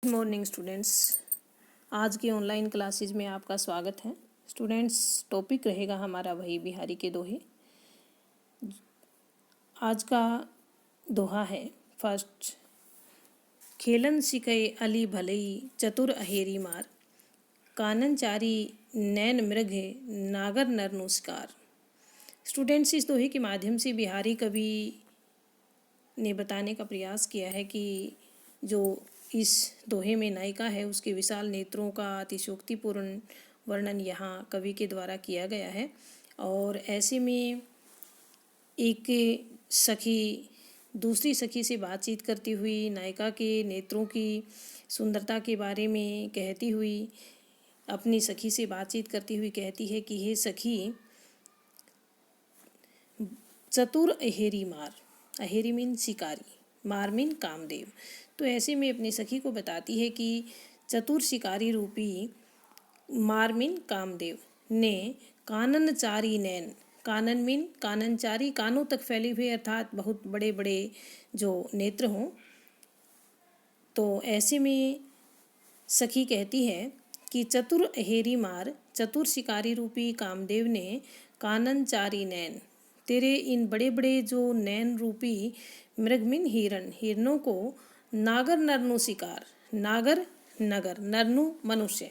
Morning students, आज की online classes में आपका स्वागत है। स्टूडेंट्स, टॉपिक रहेगा हमारा वही बिहारी के दोहे। आज का दोहा है फर्स्ट। खेलन सिकई अली भलई चतुर अहेरी मार, कानन चारी नैन मृग नागर नर नुस्कार। स्टूडेंट्स, इस दोहे के माध्यम से बिहारी कवि ने बताने का प्रयास किया है कि जो इस दोहे में नायिका है उसके विशाल नेत्रों का अतिशयोक्तिपूर्ण वर्णन यहाँ कवि के द्वारा किया गया है। और ऐसे में एक सखी दूसरी सखी से बातचीत करती हुई नायिका के नेत्रों की सुंदरता के बारे में कहती हुई अपनी सखी से बातचीत करती हुई कहती है कि हे सखी, चतुर अहेरी मार, अहेरी मीन शिकारी, मार मीन कामदेव। तो ऐसे में अपनी सखी को बताती है कि चतुर शिकारी रूपी मार मीन कामदेव ने काननचारी नैन, कानन मीन काननचारी, कानों तक फैले हुए अर्थात बहुत बड़े बड़े जो नेत्र हों। तो ऐसे में सखी कहती है कि चतुर अहेरी मार, चतुर शिकारी रूपी कामदेव ने काननचारी नैन, तेरे इन बड़े बड़े जो नैन रूपी मृग मीन हिरण, हिरणों को नागर नरनु शिकार, नागर नगर, नरनु मनुष्य,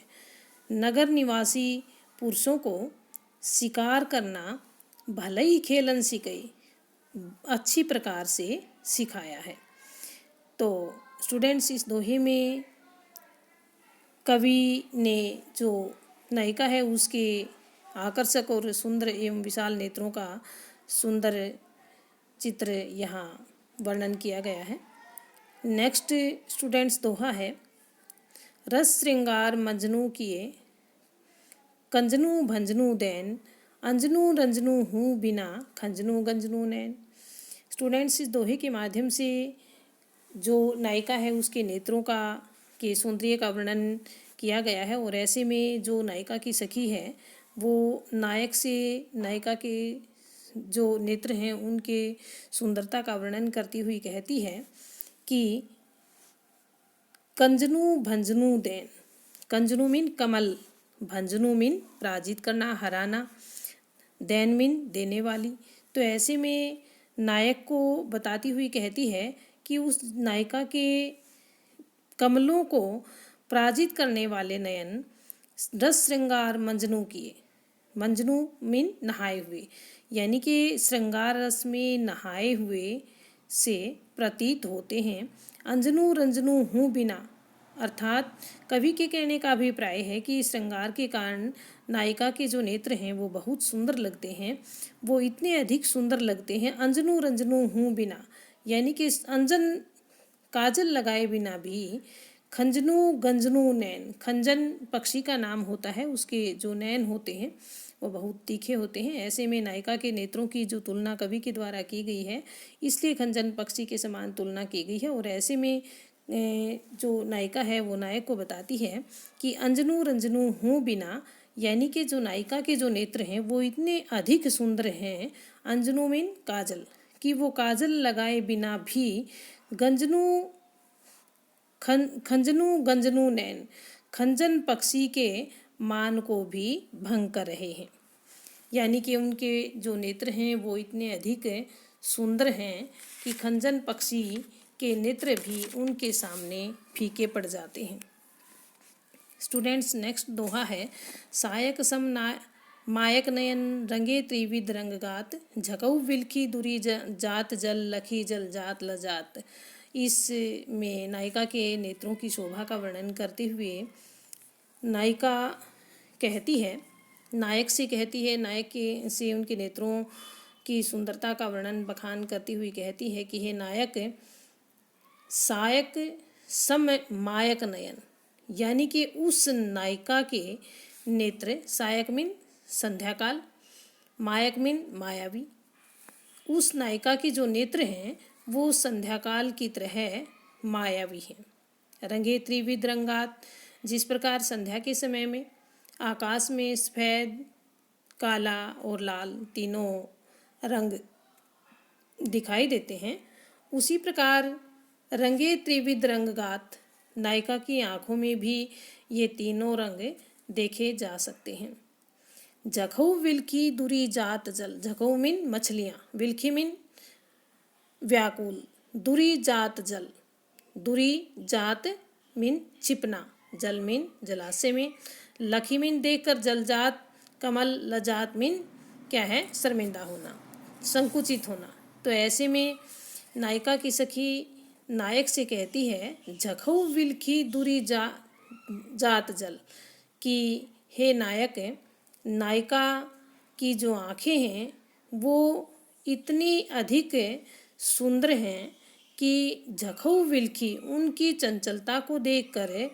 नगर निवासी पुरुषों को शिकार करना भले ही खेलन सिकई, अच्छी प्रकार से सिखाया है। तो स्टूडेंट्स, इस दोहे में कवि ने जो नायिका है उसके आकर्षक और सुंदर एवं विशाल नेत्रों का सुंदर चित्र यहाँ वर्णन किया गया है। नेक्स्ट स्टूडेंट्स दोहा है। रस श्रृंगार मजनू किए, कंजनू भंजनू दैन, अंजनू रंजनू हूँ बिना, खंजनू गंजनू नैन। स्टूडेंट्स, इस दोहे के माध्यम से जो नायिका है उसके नेत्रों का के सौंदर्य का वर्णन किया गया है। और ऐसे में जो नायिका की सखी है वो नायक से नायिका के जो नेत्र हैं उनके सुंदरता का वर्णन करती हुई कहती है कि कंजनू भंजनू दैन, कंजनू मीन कमल, भंजनू मीन पराजित करना, हराना, दैन मीन देने वाली। तो ऐसे में नायक को बताती हुई कहती है कि उस नायिका के कमलों को पराजित करने वाले नयन रस श्रृंगार मंजनू किए, मंजनू मीन नहाए हुए, यानी कि श्रृंगार रस में नहाए हुए से प्रतीत होते हैं। अंजनू रंजनू हूँ बिना, अर्थात कवि के कहने का अभिप्राय है कि श्रृंगार के कारण नायिका के जो नेत्र हैं वो बहुत सुंदर लगते हैं, वो इतने अधिक सुंदर लगते हैं। अंजनू रंजनू हूँ बिना, यानी कि अंजन काजल लगाए बिना भी खंजनू गंजनू नैन, खंजन पक्षी का नाम होता है, उसके जो नैन होते हैं वो बहुत तीखे होते हैं। ऐसे में नायिका के नेत्रों की जो तुलना कवि के द्वारा की गई है इसलिए खंजन पक्षी के समान तुलना की गई है। और ऐसे में जो नायिका है वो नायक को बताती है कि अंजनू रंजनू हूँ बिना, यानी कि जो नायिका के जो नेत्र हैं वो इतने अधिक सुंदर हैं, अंजनू मीन काजल, कि वो काजल लगाए बिना भी गंजनू खंजनू गंजनू नैन, खंजन पक्षी के मान को भी भंग कर रहे हैं, यानी कि उनके जो नेत्र हैं वो इतने अधिक सुंदर हैं कि खंजन पक्षी के नेत्र भी उनके सामने फीके पड़ जाते हैं। स्टूडेंट्स, नेक्स्ट दोहा है। सायक सम मायक नयन रंगे त्रिविध रंग गात, झकऊ विलखी दुरी जात जल लखी जल जात लजात। इस में नायिका के नेत्रों की शोभा का वर्णन करते हुए नायिका कहती है, नायक से कहती है, नायक के से उनके नेत्रों की सुंदरता का वर्णन बखान करती हुई कहती है कि हे नायक, सायक सम मायक नयन, यानी कि उस नायिका के नेत्र, सायक मीन संध्याकाल, मायक मीन मायावी, उस नायिका के जो नेत्र हैं वो संध्याकाल की तरह मायावी हैं। रंगे त्रिविध रंगात, जिस प्रकार संध्या के समय में आकाश में सफ़ेद, काला और लाल तीनों रंग दिखाई देते हैं, उसी प्रकार रंगे त्रिविध रंग गात, नायिका की आंखों में भी ये तीनों रंग देखे जा सकते हैं। जखौ विलखी दुरी जात जल, जखौ मीन मछलियाँ, विलखी मीन व्याकुल, दुरी जात जल, दुरी जात मीन छिपना, जल मीन जलाशय में, लखी मीन देखकर जलजात, कमल लजात मीन क्या है, शर्मिंदा होना, संकुचित होना। तो ऐसे में नायिका की सखी नायक से कहती है जखौ विलखी दुरी जात जल, कि हे नायक, नायिका की जो आँखें हैं वो इतनी अधिक सुंदर हैं कि जखौ विलखी, उनकी चंचलता को देखकर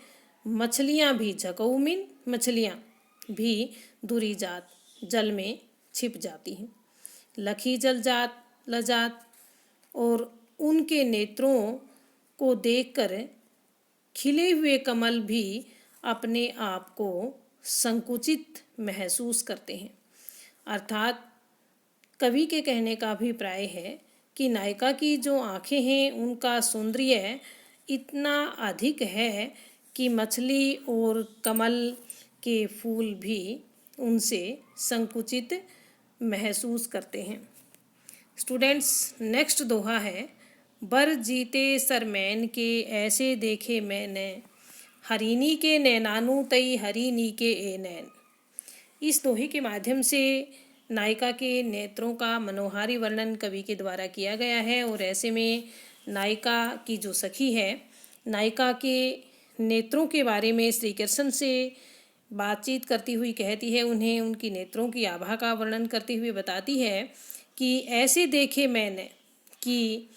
मछलियाँ भी, जखौ मीन मछलियाँ भी दूरी जात, जल में छिप जाती हैं। लखी जल जात लजात, और उनके नेत्रों को देखकर खिले हुए कमल भी अपने आप को संकुचित महसूस करते हैं। अर्थात कवि के कहने का अभिप्राय है कि नायिका की जो आँखें हैं उनका सौंदर्य इतना अधिक है कि मछली और कमल के फूल भी उनसे संकुचित महसूस करते हैं। स्टूडेंट्स, नेक्स्ट दोहा है, बर जीते सरमैन के ऐसे देखे मैंने, हरिणी के नैनानु तई हरिणी के ए नैन। इस दोहे के माध्यम से नायिका के नेत्रों का मनोहारी वर्णन कवि के द्वारा किया गया है। और ऐसे में नायिका की जो सखी है, नायिका के नेत्रों के बारे में श्री कृष्ण से बातचीत करती हुई कहती है, उन्हें उनकी नेत्रों की आभा का वर्णन करते हुए बताती है कि ऐसे देखे मैंने, कि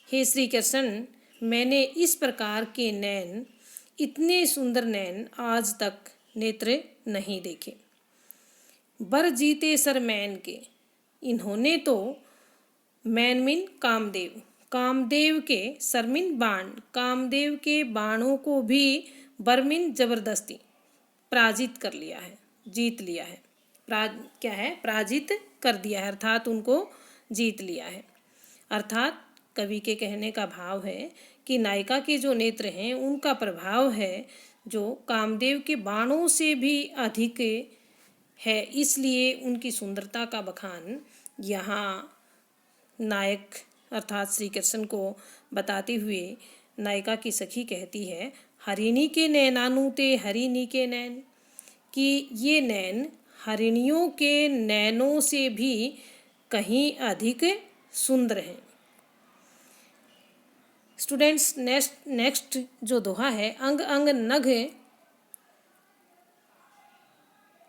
हे श्री कृष्ण, मैंने इस प्रकार के नैन, इतने सुंदर नैन आज तक नेत्र नहीं देखे। बर जीते सर मैन के, इन्होंने तो, मैन मीन कामदेव, कामदेव के, सरमिन बाण, कामदेव के बाणों को भी बरमिन जबरदस्ती पराजित कर लिया है, जीत लिया है। क्या है, पराजित कर दिया है, अर्थात उनको जीत लिया है। अर्थात कवि के कहने का भाव है कि नायिका के जो नेत्र हैं उनका प्रभाव है जो कामदेव के बाणों से भी अधिक है, इसलिए उनकी सुंदरता का बखान यहाँ नायक अर्थात श्री कृष्ण को बताते हुए नायिका की सखी कहती है, हरिणी के नैनानु ते हरिणी के नैन, कि ये नैन हरिणियों के नैनों से भी कहीं अधिक सुंदर हैं। स्टूडेंट्स, नेक्स्ट जो दोहा है, अंग अंग नघ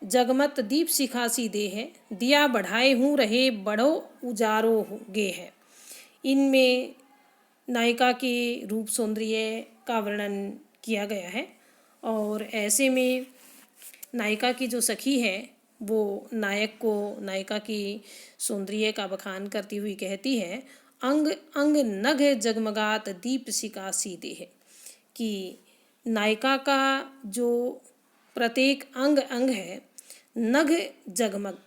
जगमत दीप सिखासी दे है, दिया बढ़ाए हूँ रहे बड़ो उजारो गे है। इनमें नायिका के रूप सौंदर्य का वर्णन किया गया है। और ऐसे में नायिका की जो सखी है वो नायक को नायिका की सौंदर्य का बखान करती हुई कहती है, अंग अंग नघ जगमगात दीप सिखासी दे है, कि नायिका का जो प्रत्येक अंग अंग है, नघ जगमग,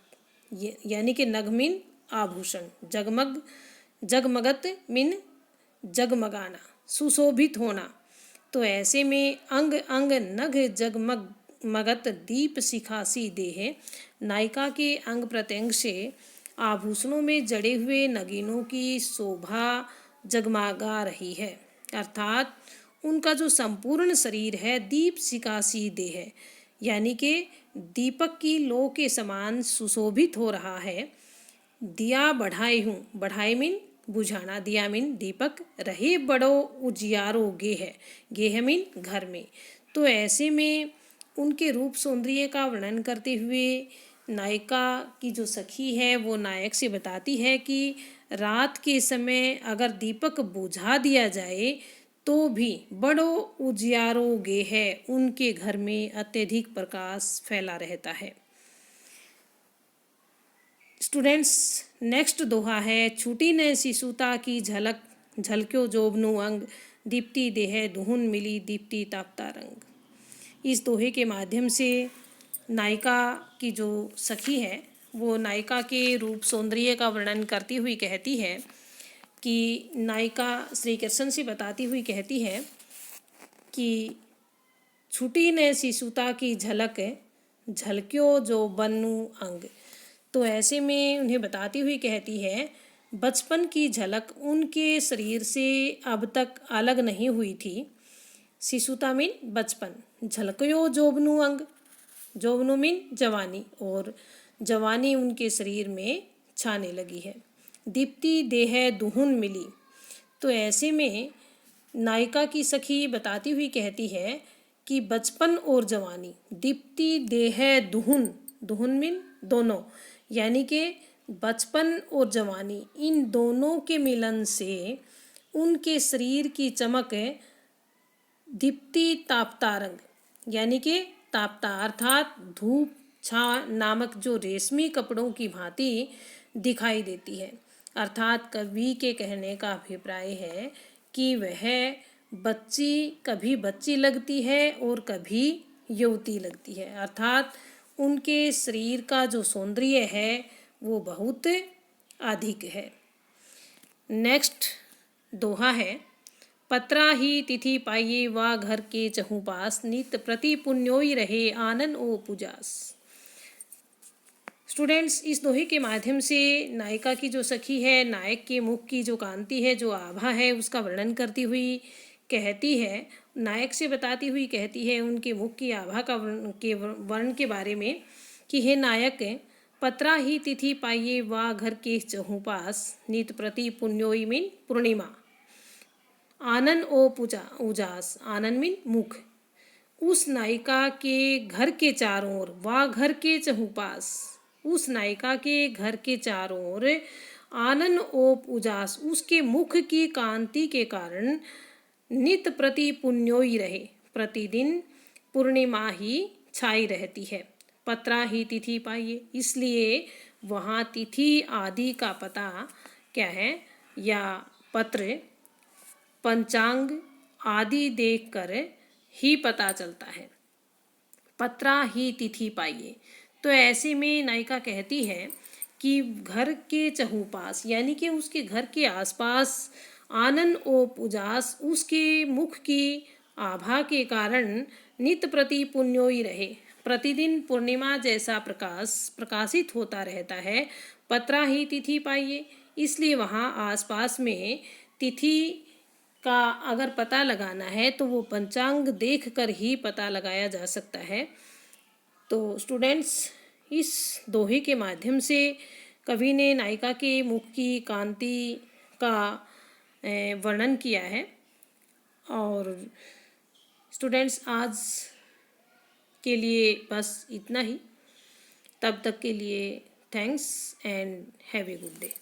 यानी कि नघ मीन आभूषण, जगमग, जगमगत मीन जगमगाना, सुशोभित होना। तो ऐसे में अंग अंग नघ जगमगत दीप सिखासी देह, नायिका के अंग प्रत्यंग से आभूषणों में जड़े हुए नगीनों की शोभा जगमगा रही है। अर्थात उनका जो संपूर्ण शरीर है दीप सिखासी देह है, यानी कि दीपक की लौ के समान सुशोभित हो रहा है। दिया बढ़ाए हूँ, बढ़ाए मीन बुझाना, दिया मीन दीपक, रहे बड़ो उजियारो गे है, गेह मीन घर में। तो ऐसे में उनके रूप सौंदर्य का वर्णन करते हुए नायिका की जो सखी है वो नायक से बताती है कि रात के समय अगर दीपक बुझा दिया जाए तो भी बड़ो उजियारो गे है, उनके घर में अत्यधिक प्रकाश फैला रहता है। स्टूडेंट्स, नेक्स्ट दोहा है, छूटी न शिशुता की झलक झलक्यो जोबनु अंग, दीप्ति देह दुहुन मिली दीप्ति तापता रंग। इस दोहे के माध्यम से नायिका की जो सखी है वो नायिका के रूप सौंदर्य का वर्णन करती हुई कहती है कि नायिका श्री कृष्ण से बताती हुई कहती है कि छुटी ने शिशुता की झलक, झलक्यो जो बन्नू अंग। तो ऐसे में उन्हें बताती हुई कहती है, बचपन की झलक उनके शरीर से अब तक अलग नहीं हुई थी। शिशुता मीन बचपन, झलक्यो जोबनु अंग, जोबनु मीन जवानी, और जवानी उनके शरीर में छाने लगी है। दीप्ति देह दुहुन मिली। तो ऐसे में नायिका की सखी बताती हुई कहती है कि बचपन और जवानी, दीप्ति देह दुहुन, दुहुन मीन दोनों, यानी कि बचपन और जवानी, इन दोनों के मिलन से उनके शरीर की चमक दीप्ति तापतारंग, यानी कि तापता अर्थात धूप छा नामक जो रेशमी कपड़ों की भांति दिखाई देती है। अर्थात कवि के कहने का अभिप्राय है कि वह बच्ची कभी बच्ची लगती है और कभी युवती लगती है। अर्थात उनके शरीर का जो सौंदर्य है वो बहुत अधिक है। नेक्स्ट दोहा है, पत्रा ही तिथि पाइये वा घर के चहु पास, नित प्रति पुण्योई रहे आनन ओ पुजास। स्टूडेंट्स, इस दोहे के माध्यम से नायिका की जो सखी है, नायक के मुख की जो कांति है, जो आभा है, उसका वर्णन करती हुई कहती है, नायक से बताती हुई कहती है उनके मुख की आभा का वर्ण के बारे में कि हे नायक, पत्रा ही तिथि पाइये वा घर के चहु पास, नित प्रति पुण्योई मीन पूर्णिमा, आनन ओ पूजा उजास, आनन मीन मुख। उस नायिका के घर के चारों ओर, वा घर के चहु पास, उस नायिका के घर के चारों ओर आनन ओप उजास, उसके मुख की कांति के कारण नित प्रति पुण्योई रहे, प्रतिदिन पूर्णिमा ही छाई रहती है। पत्रा ही तिथि पाइये, इसलिए वहाँ तिथि आदि का पता क्या है, या पत्र पंचांग आदि देखकर ही पता चलता है। पत्रा ही तिथि पाइये, तो ऐसे में नायिका कहती है कि घर के चहुपास, यानी कि उसके घर के आसपास आनन ओप उजास, उसके मुख की आभा के कारण नित प्रति पुण्योई रहे, प्रतिदिन पूर्णिमा जैसा प्रकाश प्रकाशित होता रहता है। पत्रा ही तिथि पाइये, इसलिए वहाँ आसपास में तिथि का अगर पता लगाना है तो वो पंचांग देखकर ही पता लगाया जा सकता है। तो स्टूडेंट्स, इस दोहे के माध्यम से कवि ने नायिका के मुख की कांति का वर्णन किया है। और स्टूडेंट्स, आज के लिए बस इतना ही। तब तक के लिए thanks and have a good day.